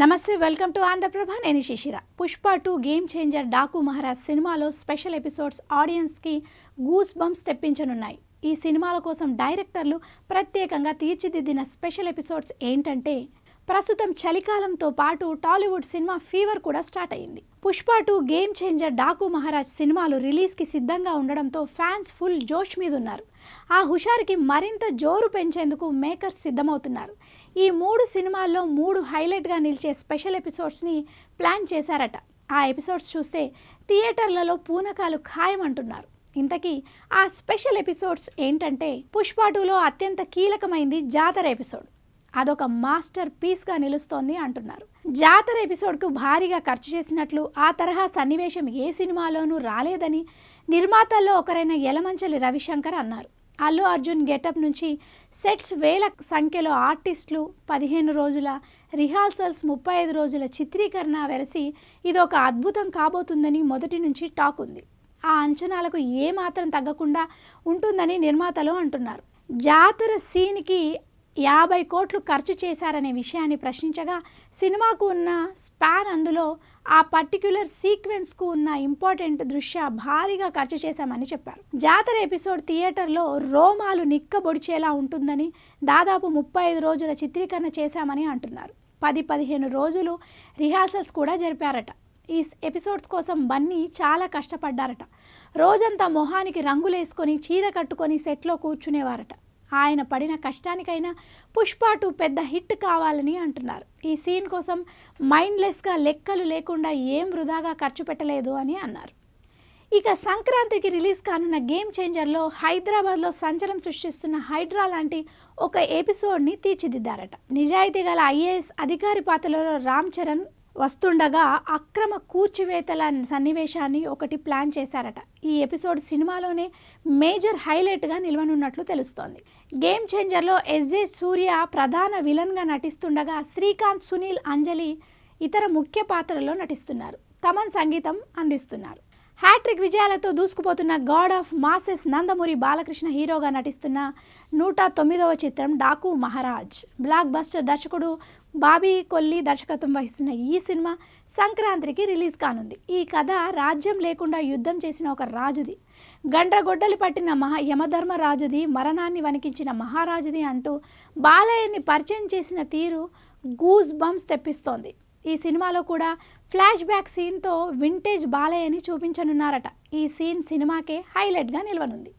నమస్తే, welcome to Andhraprabha. నేను శిశిర. పుష్ప 2 గేమ్ చేంజర్ డాకు మహారాజ్ సినిమాలో స్పెషల్ ఎపిసోడ్స్ ఆడియన్స్కి గూస్ బంప్స్ తెప్పించనున్నాయి. ఈ సినిమాల కోసం డైరెక్టర్లు ప్రత్యేకంగా తీర్చిదిద్దిన స్పెషల్ ఎపిసోడ్స్ ఏంటంటే, ప్రస్తుతం చలికాలంతో పాటు టాలీవుడ్ సినిమా ఫీవర్ కూడా స్టార్ట్ అయింది. పుష్ప 2 గేమ్ చేంజర్ డాకు మహారాజ్ సినిమాలు రిలీజ్కి సిద్ధంగా ఉండడంతో ఫ్యాన్స్ ఫుల్ జోష్ మీద ఉన్నారు. ఆ హుషారుకి మరింత జోరు పెంచేందుకు మేకర్స్ సిద్ధమవుతున్నారు. ఈ 3 సినిమాల్లో 3 హైలైట్గా నిలిచే స్పెషల్ ఎపిసోడ్స్ని ప్లాన్ చేశారట. ఆ ఎపిసోడ్స్ చూస్తే థియేటర్లలో పూనకాలు ఖాయమంటున్నారు. ఇంతకీ ఆ స్పెషల్ ఎపిసోడ్స్ ఏంటంటే, పుష్ప 2లో అత్యంత కీలకమైంది జాతర ఎపిసోడ్. అదొక మాస్టర్ పీస్గా నిలుస్తోంది అంటున్నారు. జాతర ఎపిసోడ్కు భారీగా ఖర్చు చేసినట్లు, ఆ తరహా సన్నివేశం ఏ సినిమాలోనూ రాలేదని నిర్మాతల్లో ఒకరైన యలమంచలి రవిశంకర్ అన్నారు. అల్లు అర్జున్ గెటప్ నుంచి సెట్స్, వేల సంఖ్యలో ఆర్టిస్టులు, 15 రోజుల రిహార్సల్స్, 35 రోజుల చిత్రీకరణ వెరసి ఇదొక అద్భుతం కాబోతుందని మొదటి నుంచి టాక్ ఉంది. ఆ అంచనాలకు ఏమాత్రం తగ్గకుండా ఉంటుందని నిర్మాతలు అంటున్నారు. జాతర సీన్కి 50 కోట్లు ఖర్చు చేశారనే విషయాన్ని ప్రశ్నించగా, సినిమాకు ఉన్న స్పాన్, అందులో ఆ పర్టిక్యులర్ సీక్వెన్స్కు ఉన్న ఇంపార్టెంట్ దృష్ట్యా భారీగా ఖర్చు చేశామని చెప్పారు. జాతర ఎపిసోడ్ థియేటర్లో రోమాలు నిక్కబొడిచేలా ఉంటుందని, దాదాపు 35 రోజుల చిత్రీకరణ చేశామని అంటున్నారు. 10-15 రోజులు రిహార్సల్స్ కూడా జరిపారట. ఈ ఎపిసోడ్స్ కోసం బన్నీ చాలా కష్టపడ్డారట. రోజంతా మొహానికి రంగులేసుకొని, చీర కట్టుకొని సెట్లో కూర్చునేవారట. ఆయన పడిన కష్టానికైనా పుష్ప 2 పెద్ద హిట్ కావాలని అంటున్నారు. ఈ సీన్ కోసం మైండ్లెస్గా, లెక్కలు లేకుండా ఏం వృధాగా ఖర్చు పెట్టలేదు అని అన్నారు. ఇక సంక్రాంతికి రిలీజ్ కానున్న గేమ్ చేంజర్లో హైదరాబాద్లో సంచలనం సృష్టిస్తున్న హైడ్రా లాంటి ఒక ఎపిసోడ్ని తీర్చిదిద్దారట. నిజాయితీ గల ఐఏఎస్ అధికారి పాత్రలో రామ్ చరణ్ వస్తుండగా అక్రమ కూర్చివేతల సన్నివేశాన్ని ఒకటి ప్లాన్ చేశారట. ఈ ఎపిసోడ్ సినిమాలోనే మేజర్ హైలైట్గా నిలవనున్నట్లు తెలుస్తోంది. గేమ్ చేంజర్లో ఎస్జే సూర్య ప్రధాన విలన్గా నటిస్తుండగా, శ్రీకాంత్, సునీల్, అంజలి ఇతర ముఖ్య పాత్రల్లో నటిస్తున్నారు. తమన్ సంగీతం అందిస్తున్నారు. హ్యాట్రిక్ విజయాలతో దూసుకుపోతున్న god of masses Nandamuri Balakrishna హీరోగా నటిస్తున్న 109వ చిత్రం డాకు మహారాజ్. బ్లాక్ బస్టర్ దర్శకుడు బాబీ కొల్లి దర్శకత్వం వహిస్తున్న ఈ సినిమా సంక్రాంతికి రిలీజ్ కానుంది. ఈ కథ రాజ్యం లేకుండా యుద్ధం చేసిన ఒక రాజుది, గండ్రగొడ్డలి పట్టిన యమధర్మరాజుది, మరణాన్ని వణికించిన మహారాజుది అంటూ బాలయ్యని పరిచయం చేసిన తీరు గూస్ బంప్స్ తెప్పిస్తోంది. ఈ సినిమాలో కూడా ఫ్లాష్ బ్యాక్ సీన్తో వింటేజ్ బాలయ్యని చూపించనున్నారట. ఈ సీన్ సినిమాకే హైలైట్గా నిలవనుంది.